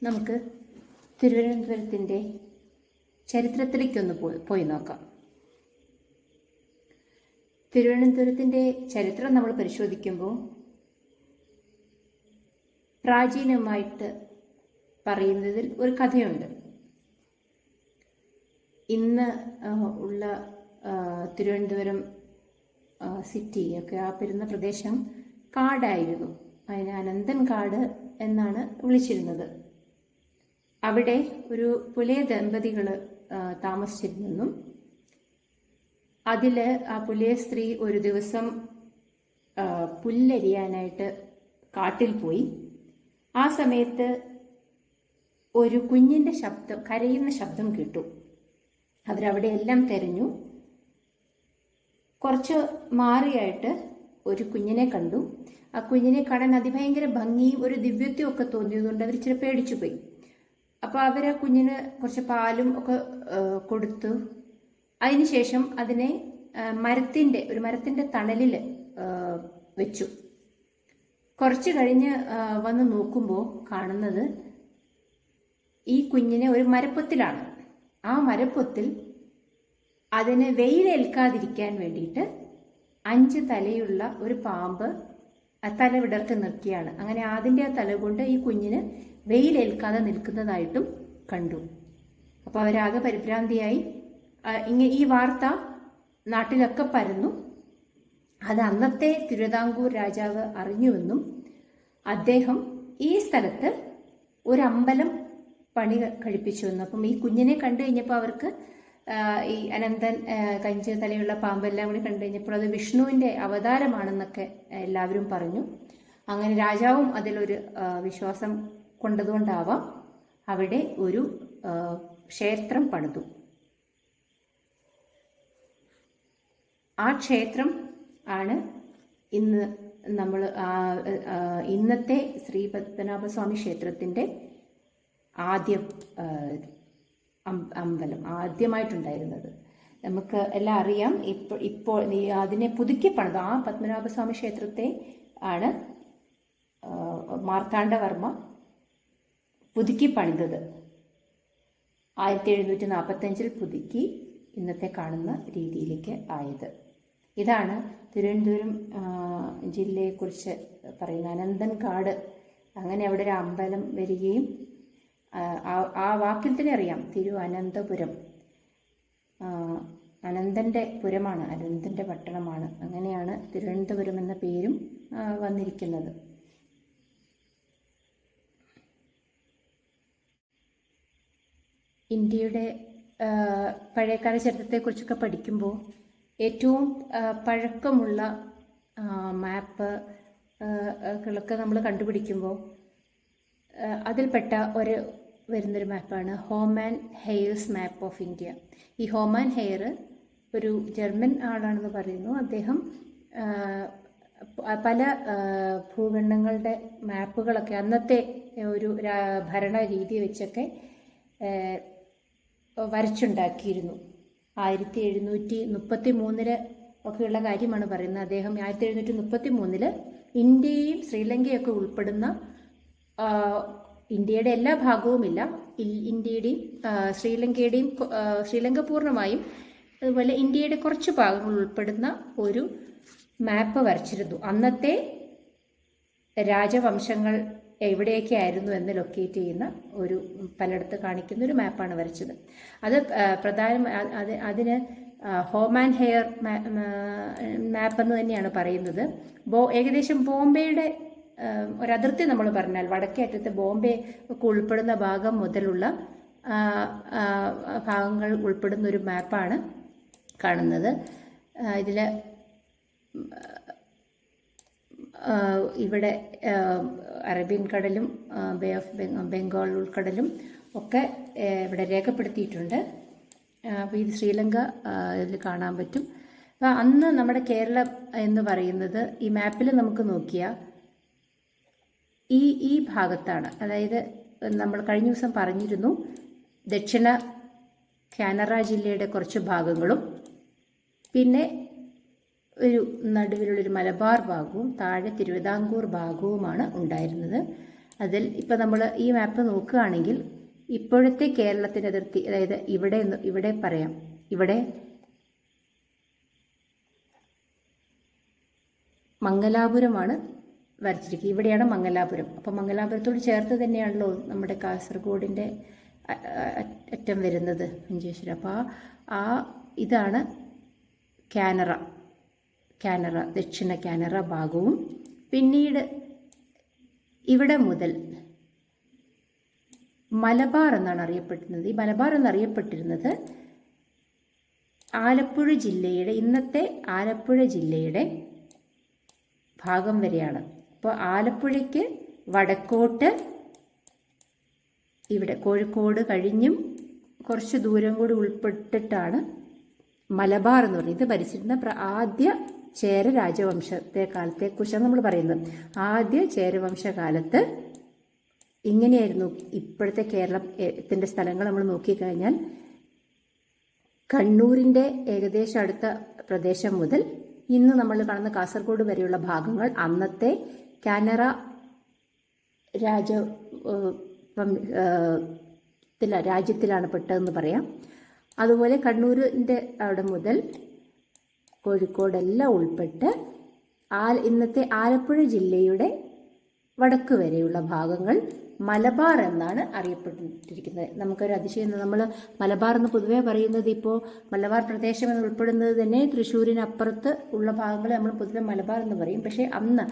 നമുക്ക് തിരുവനന്തപുരത്തിൻ്റെ ചരിത്രത്തിലേക്കൊന്ന് പോയി നോക്കാം. തിരുവനന്തപുരത്തിൻ്റെ ചരിത്രം നമ്മൾ പരിശോധിക്കുമ്പോൾ പ്രാചീനമായിട്ട് പറയുന്നതിൽ ഒരു കഥയുണ്ട്. ഇന്ന് ഉള്ള തിരുവനന്തപുരം സിറ്റി ഒക്കെ ആ പെരുന്ന പ്രദേശം കാടായിരുന്നു. അതിന് അനന്തൻ കാട് എന്നാണ് വിളിച്ചിരുന്നത്. അവിടെ ഒരു പുലയ ദമ്പതികൾ താമസിച്ചിരുന്നെന്നും അതിൽ ആ പുലയ സ്ത്രീ ഒരു ദിവസം പുല്ലരിയാനായിട്ട് കാട്ടിൽ പോയി. ആ സമയത്ത് ഒരു കുഞ്ഞിൻ്റെ ശബ്ദം, കരയുന്ന ശബ്ദം കേട്ടു. അവരവിടെ എല്ലാം തിരഞ്ഞു. കുറച്ച് മാറിയായിട്ട് ഒരു കുഞ്ഞിനെ കണ്ടു. ആ കുഞ്ഞിനെ കാണാൻ അതിഭയങ്കര ഭംഗിയും ഒരു ദിവ്യത്വം ഒക്കെ തോന്നിയതുകൊണ്ട് അവർ ഇച്ചിരി പേടിച്ചു പോയി. അപ്പോൾ അവർ ആ കുഞ്ഞിന് കുറച്ച് പാലും ഒക്കെ കൊടുത്തു. അതിനുശേഷം അതിനെ ഒരു മരത്തിൻ്റെ തണലിൽ വെച്ചു. കുറച്ച് കഴിഞ്ഞ് വന്ന് നോക്കുമ്പോൾ കാണുന്നത് ഈ കുഞ്ഞിനെ ഒരു മരപ്പൊത്തിലാണ്. ആ മരപ്പൊത്തിൽ അതിന് വെയിലേൽക്കാതിരിക്കാൻ വേണ്ടിയിട്ട് 5 തലയുള്ള ഒരു പാമ്പ് തല വിടർത്തി നിർത്തിയാണ്. അങ്ങനെ അതിൻ്റെ ആ തല കൊണ്ട് ഈ കുഞ്ഞിന് വെയിലേൽക്കാതെ നിൽക്കുന്നതായിട്ടും കണ്ടു. അപ്പോൾ അവരാകെ പരിഭ്രാന്തിയായി. ഈ വാർത്ത നാട്ടിലൊക്കെ പരന്നു. അത് അന്നത്തെ തിരുവിതാംകൂർ രാജാവ് അറിഞ്ഞുവെന്നും അദ്ദേഹം ഈ സ്ഥലത്ത് ഒരു അമ്പലം പണി കഴിപ്പിച്ചുവെന്നും. അപ്പം ഈ കുഞ്ഞിനെ കണ്ടു കഴിഞ്ഞപ്പോൾ അവർക്ക് ഈ അനന്തൻ 5 തലയുള്ള പാമ്പെല്ലാം കൂടി കണ്ടു കഴിഞ്ഞപ്പോൾ അത് വിഷ്ണുവിൻ്റെ അവതാരമാണെന്നൊക്കെ എല്ലാവരും പറഞ്ഞു. അങ്ങനെ രാജാവും അതിലൊരു വിശ്വാസം കൊണ്ടതുകൊണ്ടാവാം അവിടെ ഒരു ക്ഷേത്രം പണിതു. ആ ക്ഷേത്രം ആണ് ഇന്ന് നമ്മൾ ഇന്നത്തെ ശ്രീ പത്മനാഭസ്വാമി ക്ഷേത്രത്തിൻ്റെ അമ്പലം ആദ്യമായിട്ടുണ്ടായിരുന്നത്. നമുക്ക് എല്ലാം അറിയാം. ഇപ്പോൾ അതിനെ പുതുക്കി പണിത് ആ പത്മനാഭസ്വാമി ക്ഷേത്രത്തെ ആണ് മാർത്താണ്ഡവർമ്മ പുതുക്കി പണിതത്. 1745 പുതുക്കി ഇന്നത്തെ കാണുന്ന രീതിയിലേക്ക് ആയത്. ഇതാണ് തിരുവനന്തപുരം ജില്ലയെക്കുറിച്ച് പറയുന്ന അനന്തൻ കാട്. അങ്ങനെ അവിടെ ഒരു അമ്പലം വരികയും ആ വാക്കിൽ തന്നെ അറിയാം തിരുവനന്തപുരം. അനന്തൻ്റെ പുരമാണ്, അനന്തൻ്റെ പട്ടണമാണ്. അങ്ങനെയാണ് തിരുവനന്തപുരം എന്ന പേരും വന്നിരിക്കുന്നത്. ഇന്ത്യയുടെ പഴയകാല ചരിത്രത്തെക്കുറിച്ചൊക്കെ പഠിക്കുമ്പോൾ ഏറ്റവും പഴക്കമുള്ള മാപ്പുകളൊക്കെ നമ്മൾ കണ്ടുപിടിക്കുമ്പോൾ അതിൽപ്പെട്ട വരുന്നൊരു മാപ്പാണ് Homann heirs map of India. ഈ ഹോമാൻ ഹെയർ ഒരു ജർമ്മൻ ആളാണെന്ന് പറയുന്നു. അദ്ദേഹം പല ഭൂഖണ്ഡങ്ങളുടെ മാപ്പുകളൊക്കെ അന്നത്തെ ഒരു ഭരണ രീതി വെച്ചൊക്കെ വരച്ചുണ്ടാക്കിയിരുന്നു. 1733 ഒക്കെയുള്ള കാര്യമാണ് പറയുന്നത്. അദ്ദേഹം 1733 ഇന്ത്യയും ശ്രീലങ്കയൊക്കെ ഉൾപ്പെടുന്ന, ഇന്ത്യയുടെ എല്ലാ ഭാഗവുമില്ല, ഇന്ത്യയുടെയും ശ്രീലങ്ക പൂർണ്ണമായും അതുപോലെ ഇന്ത്യയുടെ കുറച്ച് ഭാഗങ്ങൾ ഉൾപ്പെടുന്ന ഒരു മാപ്പ് വരച്ചിരുന്നു. അന്നത്തെ രാജവംശങ്ങൾ എവിടെയൊക്കെ ആയിരുന്നു എന്ന് ലൊക്കേറ്റ് ചെയ്യുന്ന പലയിടത്ത് കാണിക്കുന്ന ഒരു മാപ്പാണ് വരച്ചത്. അത് അതിന് ഹോമാൻ ഹെയർ മാപ്പ് എന്ന് തന്നെയാണ് പറയുന്നത്. ഏകദേശം ബോംബെയുടെ ഒരതിർത്തി നമ്മൾ പറഞ്ഞാൽ വടക്കേ അറ്റത്ത് ബോംബെ ഒക്കെ ഉൾപ്പെടുന്ന ഭാഗം മുതലുള്ള ഭാഗങ്ങൾ ഉൾപ്പെടുന്ന ഒരു മാപ്പാണ് കാണുന്നത്. ഇതിൽ ഇവിടെ അറേബ്യൻ കടലും ബേ ഓഫ് ബംഗാൾ ഉൾക്കടലും ഒക്കെ ഇവിടെ രേഖപ്പെടുത്തിയിട്ടുണ്ട്. അപ്പോൾ ഇത് ശ്രീലങ്ക ഇതിൽ കാണാൻ പറ്റും. അപ്പോൾ അന്ന് നമ്മുടെ കേരളം എന്ന് പറയുന്നത് ഈ മാപ്പിൽ നമുക്ക് നോക്കിയാൽ ഈ ഭാഗത്താണ്. അതായത് നമ്മൾ കഴിഞ്ഞ ദിവസം പറഞ്ഞിരുന്നു ദക്ഷിണ കാനറ ജില്ലയുടെ കുറച്ച് ഭാഗങ്ങളും പിന്നെ ഒരു നടുവിലുള്ളൊരു മലബാർ ഭാഗവും താഴെ തിരുവിതാംകൂർ ഭാഗവുമാണ് ഉണ്ടായിരുന്നത്. അതിൽ ഇപ്പം നമ്മൾ ഈ മാപ്പ് നോക്കുകയാണെങ്കിൽ ഇപ്പോഴത്തെ കേരളത്തിൻ്റെ അതിർത്തി, അതായത് ഇവിടെ പറയാം, ഇവിടെ മംഗലാപുരമാണ് വരച്ചിരിക്കുന്നത്. ഇവിടെയാണ് മംഗലാപുരം. അപ്പം മംഗലാപുരത്തോട് ചേർത്ത് തന്നെയാണല്ലോ നമ്മുടെ കാസർഗോഡിൻ്റെ അറ്റം വരുന്നത്, മഞ്ചേശ്വരം. അപ്പോൾ ഇതാണ് കാനറ, ദക്ഷിണ കാനറ ഭാഗവും. പിന്നീട് ഇവിടെ മുതൽ മലബാർ എന്നാണ് അറിയപ്പെടുന്നത്. ഈ മലബാർ എന്നറിയപ്പെട്ടിരുന്നത് ആലപ്പുഴ ജില്ലയുടെ, ഇന്നത്തെ ആലപ്പുഴ ജില്ലയുടെ ഭാഗം വരെയാണ്. അപ്പോൾ ആലപ്പുഴയ്ക്ക് വടക്കോട്ട് ഇവിടെ കോഴിക്കോട് കഴിഞ്ഞും കുറച്ച് ദൂരം കൂടി ഉൾപ്പെട്ടിട്ടാണ് മലബാർ എന്ന് പറയുന്നത്. ഇത് ഭരിച്ചിരുന്ന ആദ്യ ചേര രാജവംശത്തെ കാലത്തെക്കുറിച്ചാണ് നമ്മൾ പറയുന്നത്. ആദ്യ ചേരവംശകാലത്ത് ഇങ്ങനെയായിരുന്നു. ഇപ്പോഴത്തെ കേരളത്തിൻ്റെ സ്ഥലങ്ങൾ നമ്മൾ നോക്കിക്കഴിഞ്ഞാൽ കണ്ണൂരിൻ്റെ ഏകദേശം അടുത്ത പ്രദേശം മുതൽ ഇന്ന് നമ്മൾ കാണുന്ന കാസർഗോഡ് വരെയുള്ള ഭാഗങ്ങൾ അന്നത്തെ കാനറ രാജ്യത്തിലാണ് പെട്ടതെന്ന് പറയാം. അതുപോലെ കണ്ണൂരിൻ്റെ അവിടെ മുതൽ കോഴിക്കോടെല്ലാം ഉൾപ്പെട്ട് ഇന്നത്തെ ആലപ്പുഴ ജില്ലയുടെ വടക്ക് വരെയുള്ള ഭാഗങ്ങൾ മലബാർ എന്നാണ് അറിയപ്പെട്ടിരിക്കുന്നത്. നമുക്കൊരു അതിശയം, നമ്മൾ മലബാർ എന്ന് പൊതുവെ പറയുന്നത്, ഇപ്പോൾ മലബാർ പ്രദേശം എന്ന് ഉൾപ്പെടുന്നത് തന്നെ തൃശ്ശൂരിനപ്പുറത്ത് ഉള്ള ഭാഗങ്ങളെ നമ്മൾ പൊതുവെ മലബാർ എന്ന് പറയും. പക്ഷേ അന്ന്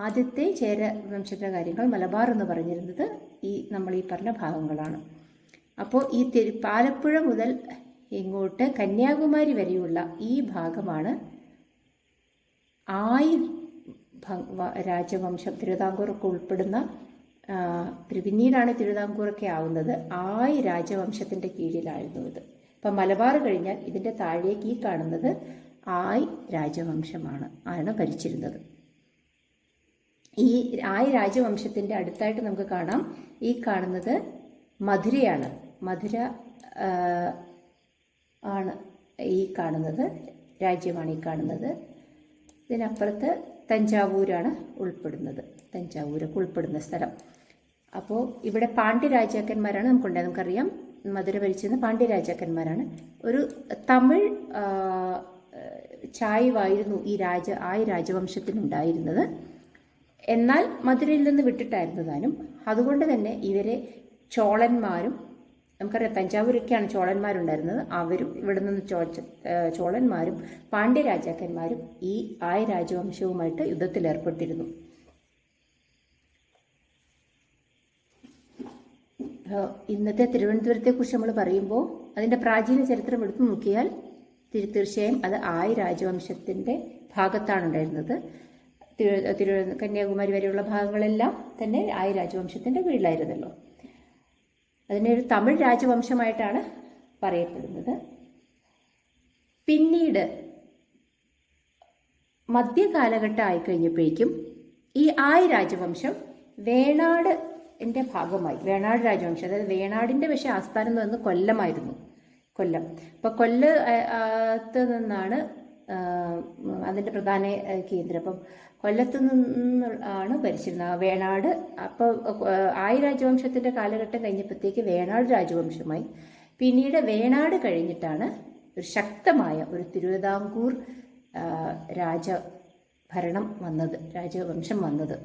ആദ്യത്തെ ചേര വംശത്തിലെ കാര്യങ്ങൾ മലബാർ എന്ന് പറഞ്ഞിരുന്നത് നമ്മൾ ഈ പറഞ്ഞ ഭാഗങ്ങളാണ്. അപ്പോൾ ഈ ആലപ്പുഴ മുതൽ ഇങ്ങോട്ട് കന്യാകുമാരി വരെയുള്ള ഈ ഭാഗമാണ് രാജവംശം, തിരുവിതാംകൂറൊക്കെ ഉൾപ്പെടുന്ന, പിന്നീടാണ് തിരുവിതാംകൂറൊക്കെ ആവുന്നത്, രാജവംശത്തിൻ്റെ കീഴിലായിരുന്നു ഇത്. അപ്പം മലബാർ കഴിഞ്ഞാൽ ഇതിൻ്റെ താഴേക്ക് ഈ കാണുന്നത് ആണ് ഭരിച്ചിരുന്നത്. ഈ രാജവംശത്തിൻ്റെ അടുത്തായിട്ട് നമുക്ക് കാണാം, ഈ കാണുന്നത് മധുരയാണ്. മധുര ആണ് ഈ കാണുന്നത്, രാജ്യമാണ് ഈ കാണുന്നത്. ഇതിനപ്പുറത്ത് തഞ്ചാവൂരാണ് ഉൾപ്പെടുന്നത്, തഞ്ചാവൂരൊക്കെ ഉൾപ്പെടുന്ന സ്ഥലം. അപ്പോൾ ഇവിടെ പാണ്ഡ്യ രാജാക്കന്മാരാണ് നമുക്കുണ്ടായത്. നമുക്കറിയാം മധുര ഭരിച്ചിരുന്ന പാണ്ഡ്യ രാജാക്കന്മാരാണ്. ഒരു തമിഴ് ചായ്വായിരുന്നു ഈ രാജവംശത്തിനുണ്ടായിരുന്നത്. എന്നാൽ മധുരയിൽ നിന്ന് വിട്ടിട്ടായിരുന്നു താനും. അതുകൊണ്ട് തന്നെ ഇവരെ ചോളന്മാരും, നമുക്കറിയാം തഞ്ചാവൂരൊക്കെയാണ് ചോളന്മാരുണ്ടായിരുന്നത്, അവരും ഇവിടെ നിന്ന് ചോളന്മാരും പാണ്ഡ്യ രാജാക്കന്മാരും ഈ രാജവംശവുമായിട്ട് യുദ്ധത്തിലേർപ്പെട്ടിരുന്നു. ഇന്നത്തെ തിരുവനന്തപുരത്തെക്കുറിച്ച് നമ്മൾ പറയുമ്പോൾ അതിൻ്റെ പ്രാചീന ചരിത്രം എടുത്തു നോക്കിയാൽ തീർച്ചയായും അത് രാജവംശത്തിൻ്റെ ഭാഗത്താണ് ഉണ്ടായിരുന്നത്. കന്യാകുമാരി വരെയുള്ള ഭാഗങ്ങളെല്ലാം തന്നെ രാജവംശത്തിൻ്റെ കീഴിലായിരുന്നല്ലോ. അതിനെ ഒരു തമിഴ് രാജവംശമായിട്ടാണ് പറയപ്പെടുന്നത്. പിന്നീട് മധ്യകാലഘട്ടം ആയിക്കഴിഞ്ഞപ്പോഴേക്കും ഈ രാജവംശം വേണാടിൻ്റെ ഭാഗമായി. വേണാട് രാജവംശം, അതായത് വേണാടിൻ്റെ പക്ഷേ ആസ്ഥാനം എന്ന് പറയുന്നത് കൊല്ലമായിരുന്നു. കൊല്ലം. അപ്പോൾ കൊല്ലത്ത് നിന്നാണ് അതിൻ്റെ പ്രധാന കേന്ദ്രം. അപ്പം കൊല്ലത്ത് നിന്നാണ് ഭരിച്ചിരുന്നത് വേണാട്. അപ്പോൾ രാജവംശത്തിൻ്റെ കാലഘട്ടം കഴിഞ്ഞപ്പോഴത്തേക്ക് വേണാട് രാജവംശമായി. പിന്നീട് വേണാട് കഴിഞ്ഞിട്ടാണ് ഒരു ശക്തമായ ഒരു തിരുവിതാംകൂർ രാജവംശം വന്നത്.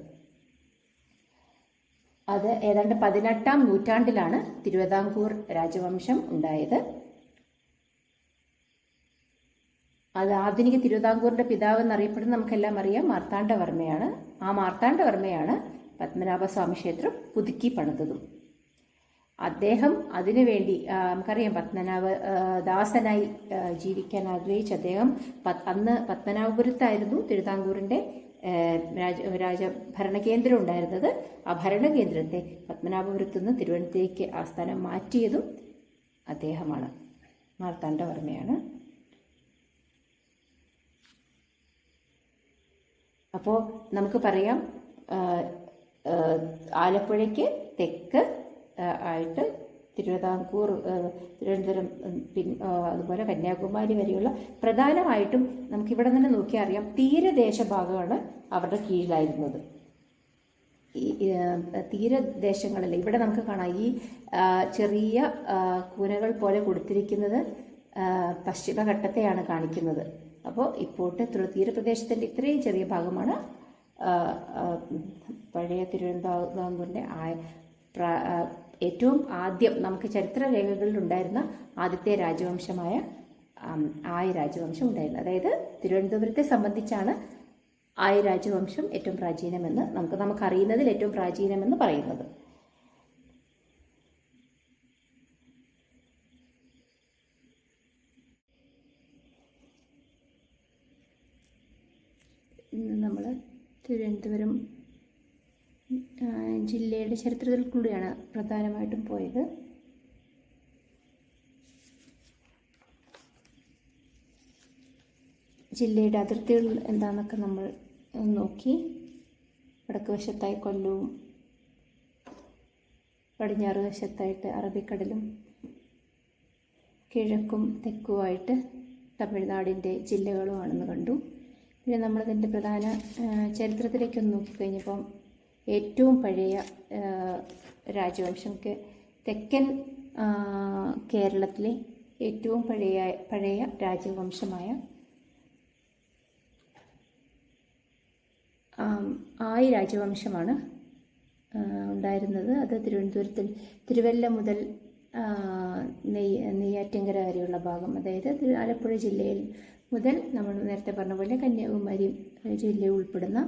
അത് ഏതാണ്ട് 18-ാം നൂറ്റാണ്ടിലാണ് തിരുവിതാംകൂർ രാജവംശം ഉണ്ടായത്. അത് ആധുനിക തിരുവിതാംകൂറിൻ്റെ പിതാവ് എന്നറിയപ്പെടുന്ന നമുക്കെല്ലാം അറിയാം മാർത്താണ്ഡവർമ്മയാണ്. മാർത്താണ്ഡവർമ്മയാണ് പത്മനാഭസ്വാമി ക്ഷേത്രം പുതുക്കി പണിതതും. അദ്ദേഹം അതിനുവേണ്ടി നമുക്കറിയാം ദാസനായി ജീവിക്കാൻ ആഗ്രഹിച്ച അദ്ദേഹം അന്ന് പത്മനാഭപുരത്തായിരുന്നു തിരുവിതാംകൂറിൻ്റെ ഭരണകേന്ദ്രം ഉണ്ടായിരുന്നത്. ആ ഭരണകേന്ദ്രത്തെ പത്മനാഭപുരത്തു നിന്ന് തിരുവനന്തപുരത്തേക്ക് ആസ്ഥാനം മാറ്റിയതും അദ്ദേഹമാണ്, മാർത്താണ്ഡവർമ്മയാണ്. അപ്പോൾ നമുക്ക് പറയാം ആലപ്പുഴയ്ക്ക് തെക്ക് ആയിട്ട് തിരുവിതാംകൂർ, തിരുവനന്തപുരം, അതുപോലെ കന്യാകുമാരി വരെയുള്ള പ്രധാനമായിട്ടും നമുക്കിവിടെ തന്നെ നോക്കിയാൽ അറിയാം തീരദേശ ഭാഗമാണ് അവരുടെ കീഴിലായിരുന്നത്. ഈ തീരദേശങ്ങളിൽ ഇവിടെ നമുക്ക് കാണാം ഈ ചെറിയ കൂനകൾ പോലെ കൊടുത്തിരിക്കുന്നത് പശ്ചിമഘട്ടത്തെയാണ് കാണിക്കുന്നത്. അപ്പോൾ ഇപ്പോഴത്തെ തീരപ്രദേശത്തിൻ്റെ ഇത്രയും ചെറിയ ഭാഗമാണ് പഴയ തിരുവിതാംകൂറിൻ്റെ ഏറ്റവും ആദ്യം നമുക്ക് ചരിത്ര രേഖകളിൽ ഉണ്ടായിരുന്ന ആദ്യത്തെ രാജവംശമായ ആയ രാജവംശം ഉണ്ടായിരുന്നത്. അതായത് തിരുവനന്തപുരത്തെ സംബന്ധിച്ചാണ് ആയ രാജവംശം ഏറ്റവും പ്രാചീനമെന്ന് നമുക്കറിയുന്നതിൽ ഏറ്റവും പ്രാചീനമെന്ന് പറയുന്നത്. ഇന്ന് നമ്മൾ തിരുവനന്തപുരം ജില്ലയുടെ ചരിത്രത്തിൽ കൂടിയാണ് പ്രധാനമായിട്ടും പോയത്. ജില്ലയുടെ അതിർത്തികൾ എന്താണെന്നൊക്കെ നമ്മൾ നോക്കി. വടക്ക് വശത്തായി കൊല്ലവും പടിഞ്ഞാറ് വശത്തായിട്ട് അറബിക്കടലും കിഴക്കും തെക്കുമായിട്ട് തമിഴ്നാടിൻ്റെ ജില്ലകളുമാണെന്ന് കണ്ടു. പിന്നെ നമ്മളതിൻ്റെ പ്രധാന ചരിത്രത്തിലേക്കൊന്ന് നോക്കിക്കഴിഞ്ഞപ്പം ഏറ്റവും പഴയ രാജവംശം തെക്കൻ കേരളത്തിലെ ഏറ്റവും പഴയ രാജവംശമായ ആയി രാജവംശമാണ് ഉണ്ടായിരുന്നത്. അത് തിരുവനന്തപുരത്തിൽ തിരുവല്ല മുതൽ നെയ്യാറ്റിൻകര വരെയുള്ള ഭാഗം, അതായത് ആലപ്പുഴ ജില്ലയിൽ മുതൽ നമ്മൾ നേരത്തെ പറഞ്ഞ പോലെ കന്യാകുമാരി ജില്ലയിൽ ഉൾപ്പെടുന്ന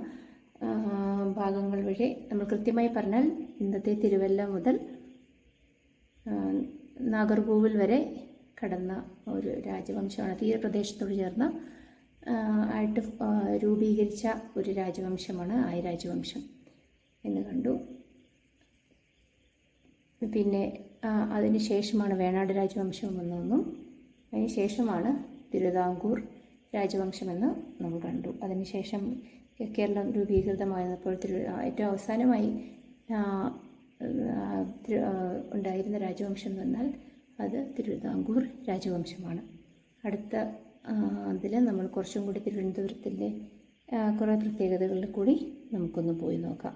ഭാഗങ്ങൾ വഴി നമ്മൾ കൃത്യമായി പറഞ്ഞാൽ ഇന്നത്തെ തിരുവല്ല മുതൽ നാഗർകോവിൽ വരെ കടന്ന ഒരു രാജവംശമാണ്. തീരപ്രദേശത്തോട് ചേർന്ന ആയിട്ട് രൂപീകരിച്ച ഒരു രാജവംശമാണ് ആയ രാജവംശം എന്ന് കണ്ടു. പിന്നെ അതിന് ശേഷമാണ് വേണാട് രാജവംശം എന്നൊന്നും, അതിന് ശേഷമാണ് തിരുവിതാംകൂർ രാജവംശമെന്ന് നമ്മൾ കണ്ടു. അതിനുശേഷം കേരളം രൂപീകൃതമായിരുന്നപ്പോൾ ഏറ്റവും അവസാനമായി ഉണ്ടായിരുന്ന രാജവംശം എന്ന് പറഞ്ഞാൽ അത് തിരുവിതാംകൂർ രാജവംശമാണ്. അടുത്ത അതിൽ നമ്മൾ കുറച്ചും കൂടി തിരുവനന്തപുരത്തിൻ്റെ കുറേ പ്രത്യേകതകളിൽ കൂടി നമുക്കൊന്ന് പോയി നോക്കാം.